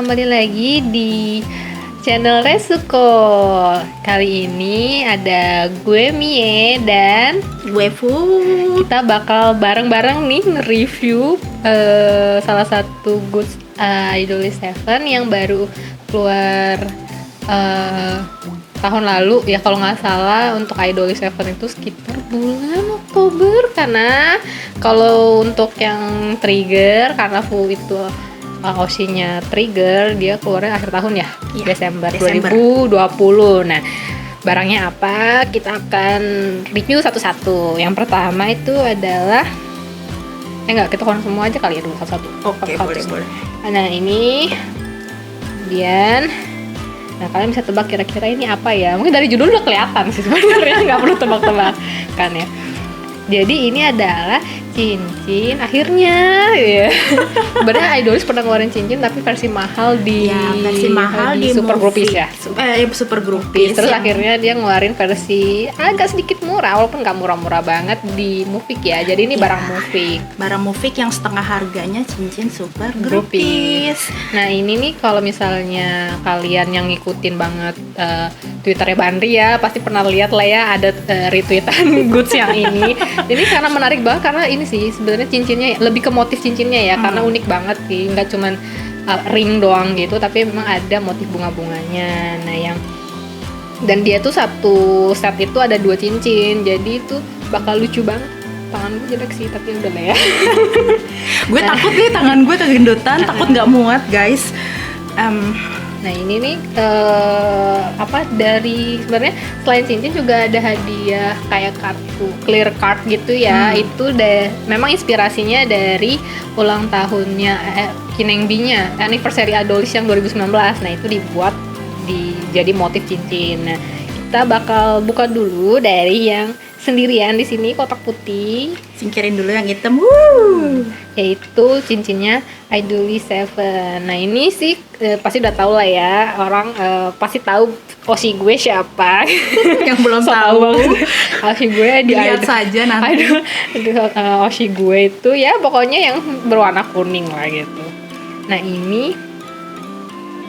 kembali lagi di channel Resuko. Kali ini ada gue Mie dan gue Fu. kita bakal bareng-bareng nih nge-review salah satu goods Idoly 7 yang baru keluar tahun lalu ya kalau nggak salah. Untuk Idoly 7 itu sekitar bulan Oktober, karena kalau untuk yang Trigger, karena Fu itu Oshi-nya Trigger, dia keluarnya akhir tahun ya, Desember 2020. Nah, barangnya apa? Kita akan review satu-satu. Yang pertama itu adalah enggak, kita konon semua aja kali ya dulu satu-satu. Oke, boleh. Nah, ini kemudian, nah kalian bisa tebak kira-kira ini apa ya? Mungkin dari judul udah kelihatan sih sebenarnya, nggak perlu tebak-tebakan ya. Jadi ini adalah cincin akhirnya ya. Sebenarnya Idolis pernah ngeluarin cincin tapi versi mahal di Super Groupies ya. Super Groupies. Terus akhirnya dia ngeluarin versi agak sedikit murah, walaupun nggak murah-murah banget di Mufik ya. Jadi ini barang Mufik. Barang Mufik yang setengah harganya cincin Super Groupies. Nah, ini nih kalau misalnya kalian yang ngikutin banget Twitternya Bandri ya, pasti pernah lihat lah ya ada retweetan goods yang ini. Jadi karena menarik banget, karena ini sih sebenarnya cincinnya lebih ke motif cincinnya ya, karena unik banget sih, nggak cuman ring doang gitu, tapi memang ada motif bunga-bunganya. Nah, dan dia tuh satu set itu ada 2 cincin, jadi itu bakal lucu banget. Tangan gue jelek sih, tapi udah lah ya. Gue takut nih tangan gue kegendutan, takut nggak muat guys. Nah, ini nih dari sebenarnya selain cincin juga ada hadiah kayak kartu clear card gitu ya. Itu memang inspirasinya dari ulang tahunnya Kinengbi-nya, anniversary Idolis yang 2019. Nah, itu dibuat jadi motif cincin. Nah, kita bakal buka dulu dari yang sendirian di sini, kotak putih. Singkirin dulu yang hitam. Yaitu cincinnya Idoly 7. Nah, ini sih pasti udah tahu lah ya, orang pasti tahu Oshi gue siapa. Yang belum tahu, Oshi gue lihat saja nanti. Oshi gue itu ya pokoknya yang berwarna kuning lah gitu. Nah, ini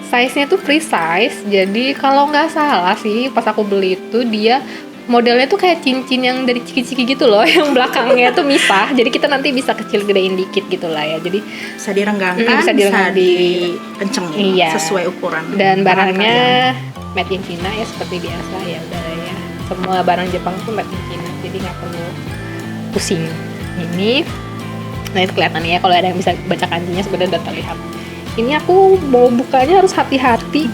size-nya tuh free size. Jadi kalau nggak salah sih pas aku beli itu dia modelnya tuh kayak cincin yang dari ciki-ciki gitu loh, yang belakangnya tuh misah. Jadi kita nanti bisa kecil gedein dikit gitu lah ya. Jadi bisa direnggangkan, bisa dikencengin sesuai ukuran. Dan barangnya made in China ya, seperti biasa ya udah ya. Semua barang Jepang tuh made in China, jadi nggak perlu pusing. Ini, nah itu kelihatan ya, kalau ada yang bisa baca kanjinya sebenarnya udah terlihat. Ini aku mau bukanya harus hati-hati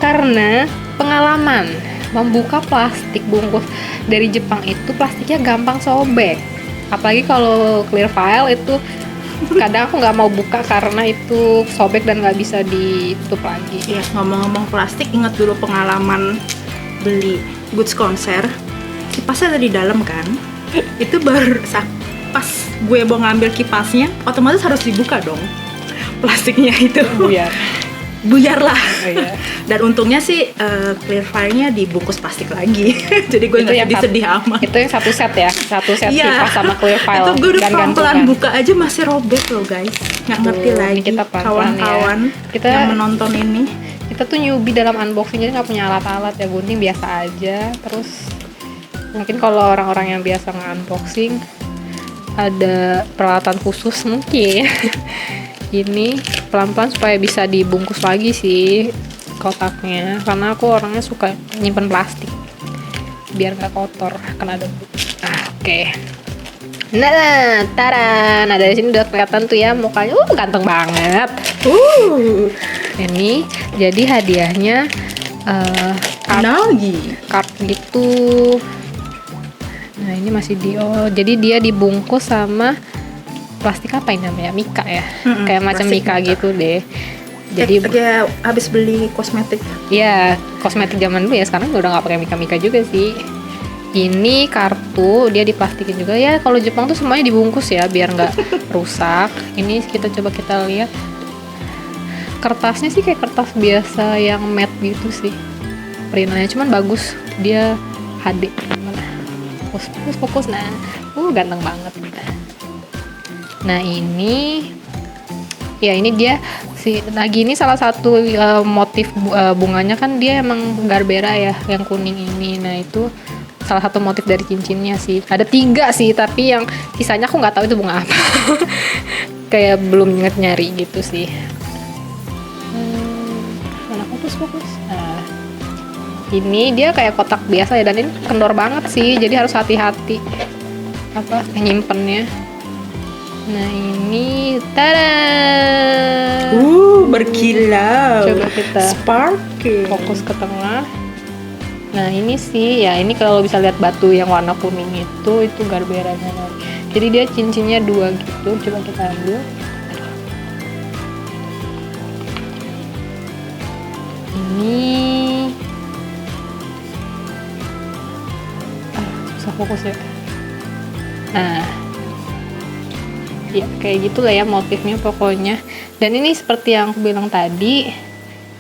karena pengalaman membuka plastik bungkus dari Jepang itu plastiknya gampang sobek. Apalagi kalau clear file itu kadang aku nggak mau buka karena itu sobek dan nggak bisa ditutup lagi. Ya, ngomong-ngomong plastik, ingat dulu pengalaman beli goods konser, kipasnya ada di dalam kan. Itu baru pas gue mau ngambil kipasnya, otomatis harus dibuka dong plastiknya itu. Buyar lah. Dan untungnya sih clear file-nya dibungkus plastik lagi. Jadi gue nggak sedih amat. Itu yang satu set ya, kipas sama clear file. Itu gue udah pelan-pelan buka aja masih robek loh guys. Nggak ngerti lagi kita kawan-kawan yang menonton ini. Kita tuh newbie dalam unboxing, jadi nggak punya alat-alat ya, gunting biasa aja. Terus mungkin kalau orang-orang yang biasa nge-unboxing ada peralatan khusus mungkin. Ini pelan-pelan supaya bisa dibungkus lagi sih kotaknya, karena aku orangnya suka nyimpen plastik biar nggak kotor kena debu. Oke. Nah, tara. Nah, dari sini udah kelihatan tuh ya mukanya, ganteng banget. Ini jadi hadiahnya card gitu. Nah, ini masih jadi dia dibungkus sama plastik apa ini namanya? Mika ya. Kayak macam Mika gitu deh. Jadi dia habis beli kosmetik. Iya, kosmetik zaman dulu ya, sekarang udah nggak pakai Mika juga sih. Ini kartu, dia diplastikin juga ya. Kalau Jepang tuh semuanya dibungkus ya biar nggak rusak. Ini kita lihat. Kertasnya sih kayak kertas biasa yang matte gitu sih. Printnya cuman bagus. Dia HD. Fokus. Nah, ganteng banget. Nah, ini dia Si Nagi ini salah satu motif bunganya kan dia emang Garbera ya, yang kuning ini. Nah itu salah satu motif dari cincinnya sih. Ada 3 sih, tapi yang sisanya aku nggak tahu itu bunga apa. Kayak belum nyari gitu sih. Mana fokus. Nah, ini dia kayak kotak biasa ya, dan ini kendor banget sih, jadi harus hati-hati apa nyimpennya. Nah ini, tada, berkilau. Coba kita sparkling. fokus ke tengah. Nah ini sih ya, ini kalau bisa lihat batu yang warna kuning itu Garberanya. Jadi dia cincinnya 2 gitu. Coba kita ambil. Ini susah fokus ya. Nah ya kayak gitulah ya motifnya pokoknya. Dan ini seperti yang aku bilang tadi,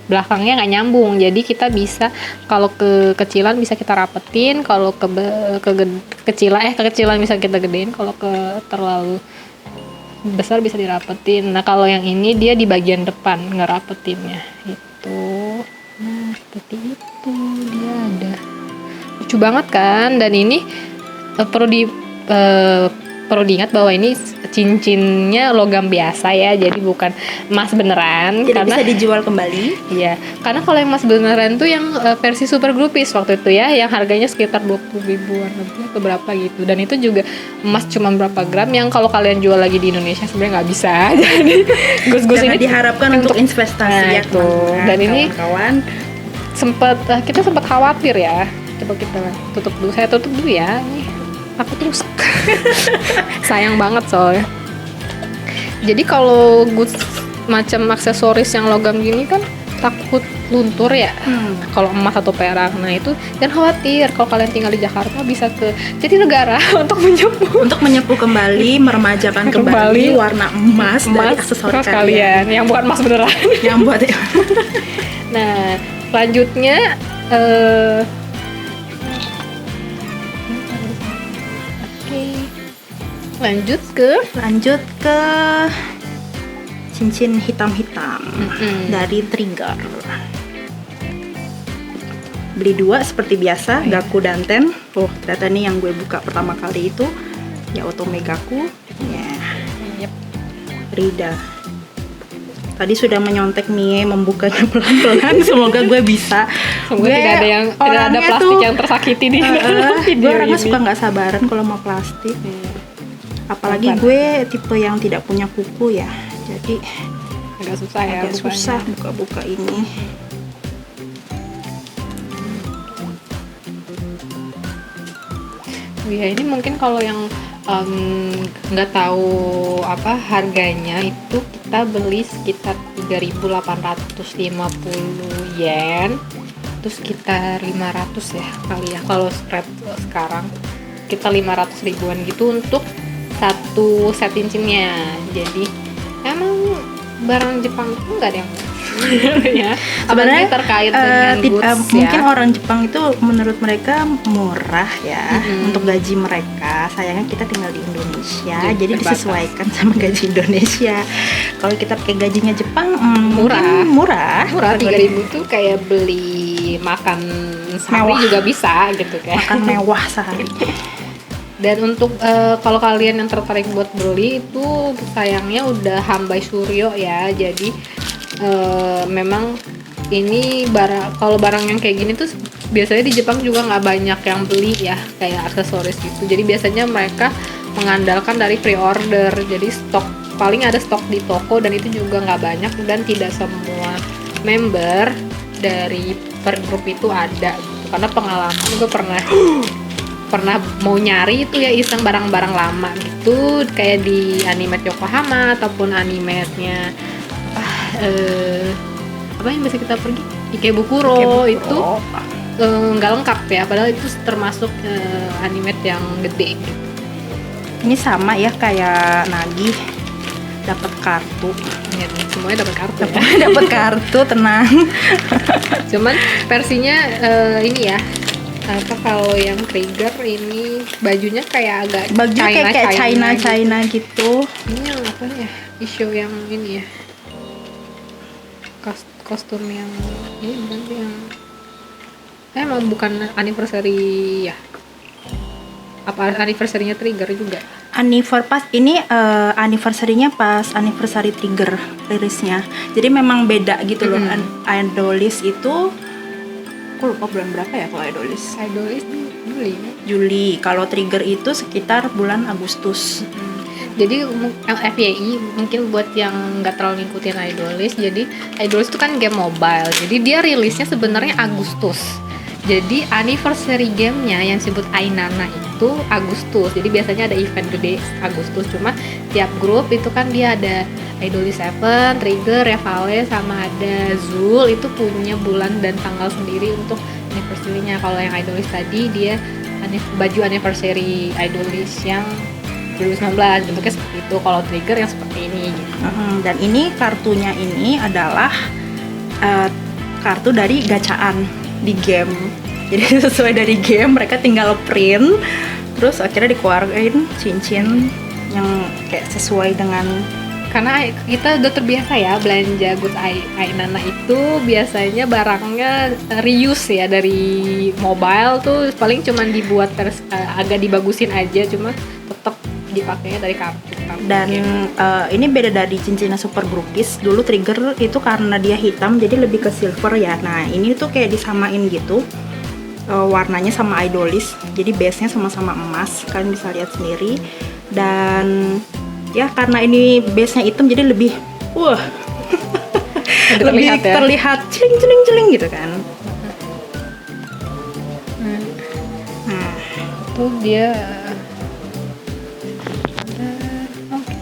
belakangnya nggak nyambung, jadi kita bisa kalau kekecilan bisa kita rapetin, kalau kekecilan bisa kita gedein, kalau terlalu besar bisa dirapetin. Nah kalau yang ini dia di bagian depan ngerapetinnya itu. Nah seperti itu dia ada, lucu banget kan. Dan ini perlu diingat bahwa ini cincinnya logam biasa ya, jadi bukan emas beneran. Jadi karena bisa dijual kembali. Iya, karena kalau yang emas beneran tuh yang versi super grupis waktu itu ya, yang harganya sekitar 20 ribuan lebih atau berapa gitu. Dan itu juga emas cuma berapa gram, yang kalau kalian jual lagi di Indonesia sebenarnya nggak bisa. Jadi gus-gus Jangan ini diharapkan untuk investasi ya itu. teman-teman. Dan ini kawan-kawan, kita sempat khawatir ya. Coba kita tutup dulu. Saya tutup dulu ya. Ini aku rusak. Sayang banget soalnya. Jadi kalau goods macam aksesoris yang logam gini kan takut luntur ya. Kalau emas atau perak, nah itu jangan khawatir. Kalau kalian tinggal di Jakarta bisa ke Jatinegara untuk menyepuh kembali, meremajakan kembali warna emas dari aksesoris kalian. yang bukan emas beneran. Yang buat Nah selanjutnya lanjut ke cincin hitam-hitam dari Trigger. Beli 2 seperti biasa, Gaku dan Ten. Oh, ternyata ini yang gue buka pertama kali itu ya Otome Gaku. Yep. Rida. Tadi sudah menyontek Mie membukanya pelan-pelan. Semoga gue bisa. Semoga tidak ada plastik yang tersakiti di dalam video gue orangnya ini. suka nggak sabaran kalau mau plastik. Apalagi gue tipe yang tidak punya kuku ya, jadi agak susah ya. Agak susah buka-buka ini. Ya ini mungkin kalau yang nggak tahu apa harganya, itu kita beli sekitar 3.850 yen, itu sekitar 500 ya kali ya. Kalau spread sekarang kita 500 ribuan gitu untuk satu set cincinnya. Jadi emang barang Jepang itu nggak ada yang ya. Sebenarnya terkait dengan goods mungkin ya. orang Jepang itu menurut mereka murah ya untuk gaji mereka. Sayangnya kita tinggal di Indonesia, jadi disesuaikan sama gaji Indonesia. Kalau kita pakai gajinya Jepang murah 3.000 tuh kayak beli makan sehari mewah juga bisa gitu kan. Makan mewah sehari. Dan untuk kalau kalian yang tertarik buat beli itu sayangnya udah Hambai Suryo ya. Jadi memang ini kalau barang yang kayak gini tuh biasanya di Jepang juga nggak banyak yang beli ya, kayak aksesoris gitu. Jadi biasanya mereka mengandalkan dari pre-order. Jadi paling ada stok di toko, dan itu juga nggak banyak, dan tidak semua member dari per grup itu ada gitu. Karena pengalaman gue pernah mau nyari itu ya, iseng barang-barang lama gitu, kayak di Animate Yokohama ataupun Animate-nya apa yang bisa kita pergi Ikebukuro. Itu nggak lengkap ya, padahal itu termasuk Animate yang gede gitu. Ini sama ya kayak Nagi, dapat kartu. Ya, semuanya dapat kartu ya. Dapat kartu, tenang. Cuman versinya ini ya, apa kalau yang Trigger ini bajunya kayak agak China gitu. Ini yang apa ya, isu yang ini ya, kostum yang ini bukan sih yang emang bukan anniversary ya? Apa anniversary-nya Trigger juga? Anniversary-nya pas anniversary Trigger rilisnya. Jadi memang beda gitu loh. Idolis itu aku lupa bulan berapa ya kalau Idolis. Idolis Juli. Juli. Kalau Trigger itu sekitar bulan Agustus. Jadi FYI mungkin buat yang nggak terlalu ngikutin Idolis, jadi Idolis itu kan game mobile, jadi dia rilisnya sebenarnya Agustus. Jadi anniversary gamenya yang disebut Ainana itu Agustus. Jadi biasanya ada event gede Agustus. Cuma tiap grup itu kan dia ada Idolis 7, Trigger, Revale, sama ada Zul itu punya bulan dan tanggal sendiri untuk anniversary-nya. Kalau yang Idolis tadi dia baju anniversary Idolis yang 2019 bentuknya seperti itu. Kalau Trigger yang seperti ini gitu. Dan ini kartunya ini adalah kartu dari gacaan di game. Jadi sesuai dari game, mereka tinggal print terus akhirnya dikeluarin cincin yang kayak sesuai dengan, karena kita udah terbiasa ya belanja Good Ainana itu biasanya barangnya reuse ya, dari mobile tuh paling cuman dibuat agak dibagusin aja, cuma tetap dipakainya dari kartu. Dan ini beda dari cincinnya Super Groupies. Dulu Trigger itu karena dia hitam jadi lebih ke silver ya. Nah ini tuh kayak disamain gitu warnanya sama Idolis. Jadi base nya sama-sama emas, kalian bisa lihat sendiri. Dan ya karena ini base nya hitam jadi lebih lebih terlihat celing gitu kan. Nah itu dia.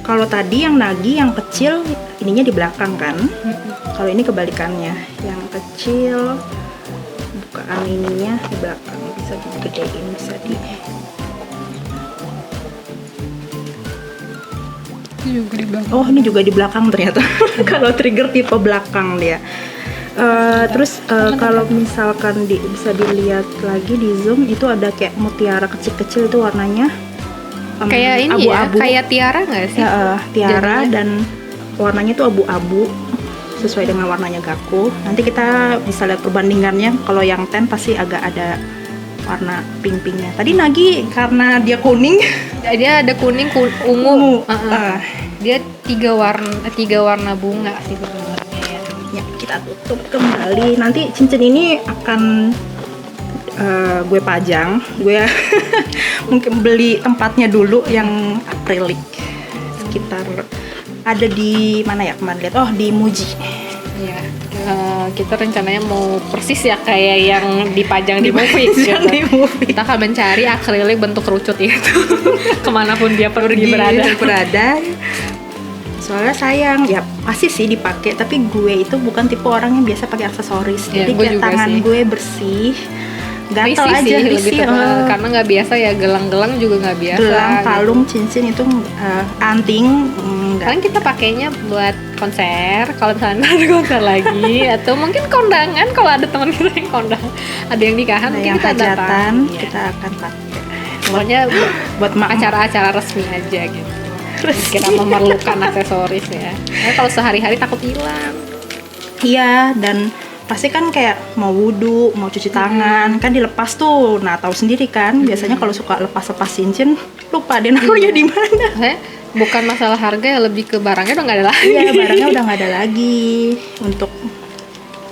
Kalau tadi yang Nagi yang kecil ininya di belakang kan. Kalau ini kebalikannya, yang kecil bukaan ininya di belakang, bisa digedein, bisa di. Ini juga di belakang. Oh ini juga di belakang ternyata. Kalau Trigger tipe belakang dia. Terus kalau misalkan bisa dilihat lagi di zoom itu ada kayak mutiara kecil-kecil itu warnanya. Kayak ini abu-abu. Ya, kayak tiara nggak sih? Tiara jadinya. Dan warnanya tuh abu-abu sesuai dengan warnanya Gaku. Nanti kita bisa lihat perbandingannya. Kalau yang Ten pasti agak ada warna pink-pinknya. Tadi Nagi karena dia kuning, dia ada kuning, ungu. Dia tiga warna bunga sih sebenarnya. Ya kita tutup kembali. Nanti cincin ini akan gue pajang, gue mungkin beli tempatnya dulu yang akrilik sekitar ada di mana ya kemarin lihat, di Muji. Iya, kita rencananya mau persis ya kayak yang dipajang di movie gitu. Kita akan mencari akrilik bentuk kerucut itu kemanapun dia pergi berada. Soalnya sayang, ya pasti sih dipakai, tapi gue itu bukan tipe orang yang biasa pakai aksesoris. Jadi kayak tangan gue bersih. Gatel aja risih, karena nggak biasa ya, gelang-gelang juga nggak biasa. Gelang, kalung, cincin itu anting. Sekarang kita pakainya buat konser, kalau misalnya ada konser lagi, atau mungkin kondangan kalau ada teman kita yang kondang, ada yang nikahan, mungkin kita datang. Kita akan pakai. Pokoknya buat acara-acara resmi aja gitu. Kira memerlukan aksesoris ya. Kalau sehari-hari takut hilang. Iya, dan pasti kan kayak mau wudhu, mau cuci tangan, kan dilepas tuh. Nah tahu sendiri kan, biasanya kalau suka lepas-lepas cincin, lupa deh naruhnya di mana. Bukan masalah harga ya, lebih ke barangnya udah nggak ada lagi. Iya, barangnya udah nggak ada lagi. Untuk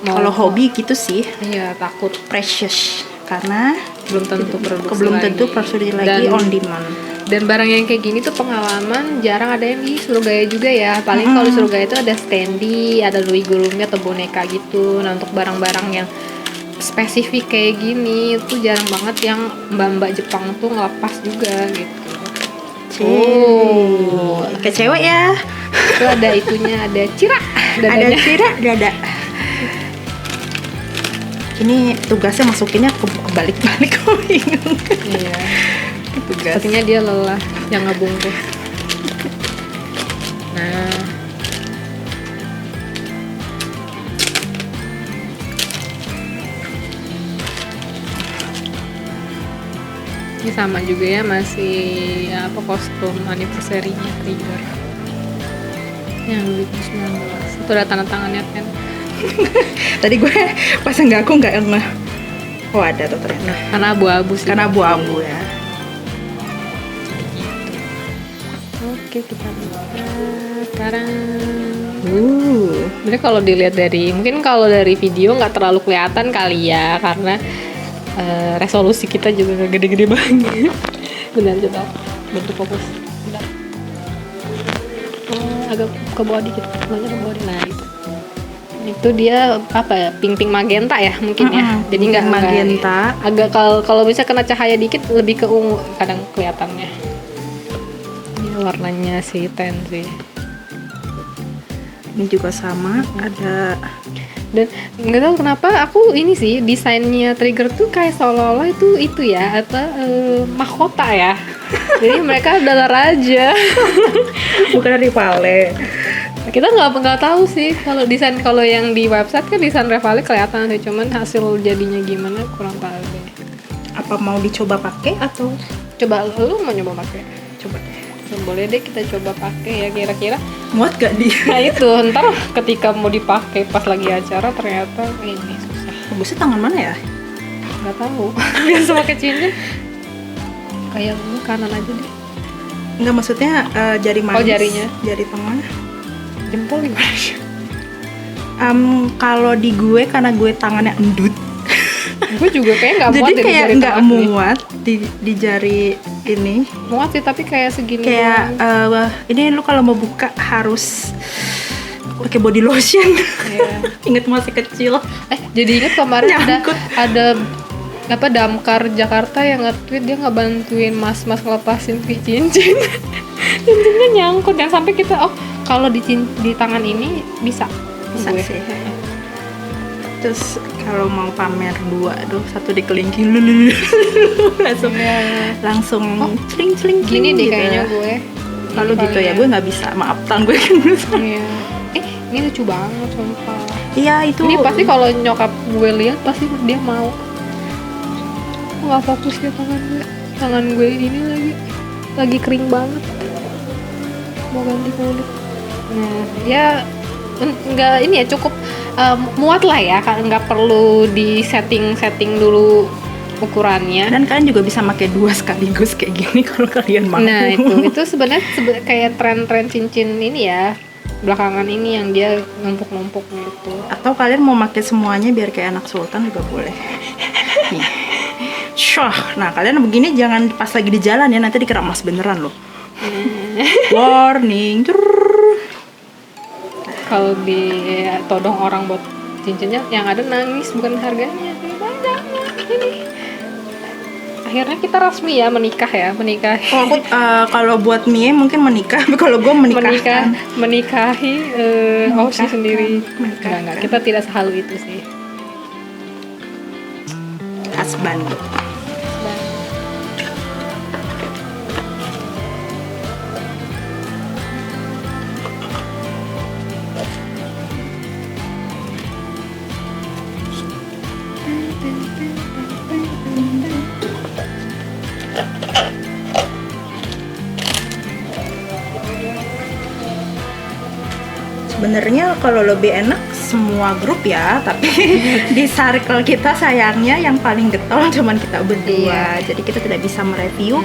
kalau hobi gitu sih. Iya, takut precious karena belum tentu produksi lagi on demand. Dan barang yang kayak gini tuh pengalaman jarang ada yang di Surabaya juga ya. Paling kalau di Surabaya itu ada standee, ada Luigurumi atau boneka gitu. Nah untuk barang-barang yang spesifik kayak gini itu jarang banget yang mbak-mbak Jepang tuh ngelepas juga gitu. Kayak cewek ya. Itu ada itunya, ada cira dadanya. Ada cira dada. Ini tugasnya masukinnya kebalik-balik, kok bingung. Iya. Sepertinya dia lelah yang ngebungkus. Nah, ini sama juga ya, masih kostum anniversary-nya Trigger yang 2019. Itu ada tanda tangannya kan. Tadi gue pas enggak, aku nggak ngeh. Oh ada tuh ternyata. Karena abu-abu sih. Karena abu-abu ya. Oke, kita buka sekarang. Sebenarnya kalau dilihat dari, mungkin kalau dari video nggak terlalu kelihatan kali ya, karena resolusi kita juga nggak gede-gede banget. Benar, coba bentuk fokus. Bentar. Agak ke bawah dikit, banyak ke bawah dikit. Nah itu dia apa ya, pink magenta ya mungkin ya. Jadi nggak magenta. Agak kalau bisa kena cahaya dikit lebih ke ungu kadang kelihatannya. Ini warnanya si ten sih. Ini juga sama, ada. Dan nggak tahu kenapa aku ini sih desainnya trigger tuh kayak seolah-olah itu ya atau mahkota ya. Jadi mereka adalah raja. Bukan rivale. Kita nggak tahu sih kalau yang di website kan desain Revali kelihatan sih, cuman hasil jadinya gimana kurang tahu deh. Apa mau dicoba pakai atau Coba lu mau nyoba pakai? coba deh. Boleh deh kita coba pakai ya kira-kira. Muat gak di? Nah itu ntar ketika mau dipakai pas lagi acara ternyata ini susah. Bagusnya tangan mana ya? Nggak tahu. Biasa pakai cincin. Kayak lu kanan aja deh. Enggak, maksudnya jari manis. Oh, jarinya. Jari tengah. Jempol gimana? Kalau di gue karena gue tangannya endut. Gue juga kayak nggak muat. Jadi kayak nggak muat di jari ini. Muat sih tapi kayak segini. Kayak ini lu kalau mau buka harus pakai body lotion. Iya. Ingat masih kecil. Jadi ingat kemarin Nyangkut. ada apa Damkar Jakarta yang nge-tweet dia ngebantuin mas-mas ngelepasin cincin. Cincinnya nyangkut dan sampai kita kalau di tangan ini bisa gue. Sih. Terus kalau mau pamer dua, satu di kelingking langsung celing Gini deh gitu. kayaknya gue. Lalu gitu ya, gue nggak bisa, maaf tangan gue kan. Iya. Ini lucu banget sumpah. Iya itu. Ini pasti kalau nyokap gue lihat pasti dia mau. Nggak fokus ya tangan gue ini lagi kering banget. Mau ganti kulit. Nah ya nggak ini ya cukup muat lah ya, nggak perlu di setting dulu ukurannya. Dan kalian juga bisa pakai dua sekaligus kayak gini kalau kalian mau. Nah itu sebenarnya kayak tren cincin ini ya belakangan ini yang dia numpuk gitu. Atau kalian mau pakai semuanya biar kayak anak sultan juga boleh. Nih. Syah. Nah kalian begini jangan pas lagi di jalan ya, nanti dikira emas beneran loh. Warning. Kalau ditodong orang buat cincinnya yang ada nangis bukan harganya. Banyak ini. Akhirnya kita resmi ya menikah. Oh, aku kalau buat Mie mungkin menikah, tapi kalau gue menikahi Oshi sendiri. Enggak, kita tidak sehalu itu sih. Husband. Sebenarnya kalau lebih enak semua grup ya, tapi di circle kita sayangnya yang paling getol cuman kita berdua. Jadi kita tidak bisa mereview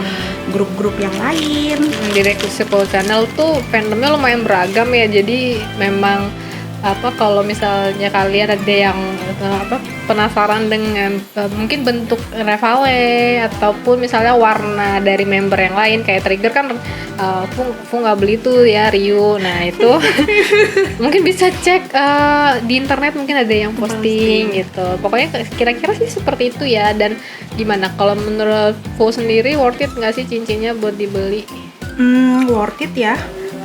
grup-grup yang lain. Di Rekusiko Channel tuh fandomnya lumayan beragam ya. Jadi memang kalau misalnya kalian ada yang penasaran dengan mungkin bentuk Revale ataupun misalnya warna dari member yang lain kayak Trigger kan Fu nggak beli tuh ya Ryu. Nah itu mungkin bisa cek di internet, mungkin ada yang posting gitu. Pokoknya kira-kira sih seperti itu ya. Dan gimana kalau menurut Fu sendiri, worth it nggak sih cincinnya buat dibeli? Worth it ya,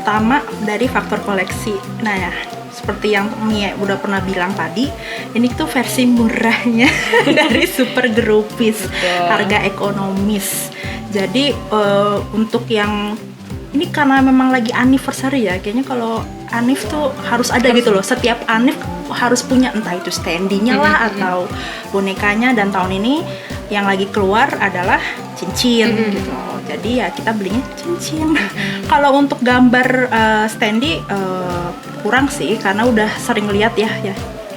pertama dari faktor koleksi. Nah ya, seperti yang Mie udah pernah bilang tadi, ini tuh versi murahnya dari Super Groupies. Harga ekonomis. Jadi untuk yang ini karena memang lagi anniversary ya, kayaknya kalau Anif tuh harus ada gitu loh. Setiap Anif harus punya entah itu standinya lah atau bonekanya, dan tahun ini yang lagi keluar adalah cincin gitu. Jadi ya kita belinya cincin. Kalau untuk gambar standy kurang sih, karena udah sering lihat ya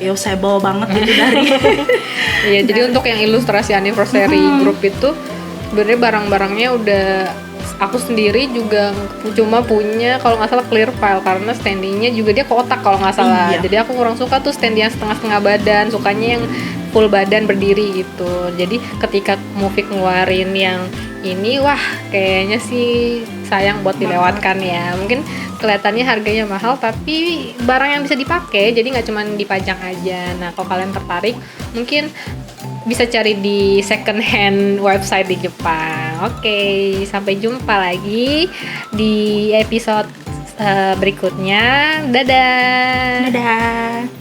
usable banget gitu dari Iya, jadi untuk yang ilustrasi anniversary group itu sebenarnya barang-barangnya udah aku sendiri juga cuma punya kalau nggak salah clear file karena standingnya juga dia kotak kalau nggak salah. Iya. Jadi aku kurang suka tuh stand yang setengah-setengah badan, sukanya yang full badan berdiri gitu. Jadi ketika Mufik ngeluarin yang ini, wah kayaknya sih sayang buat dilewatkan ya. Mungkin kelihatannya harganya mahal tapi barang yang bisa dipakai, jadi nggak cuma dipajang aja. Nah kalau kalian tertarik mungkin bisa cari di second hand website di Jepang. Oke, sampai jumpa lagi di episode berikutnya. Dadah. dadah.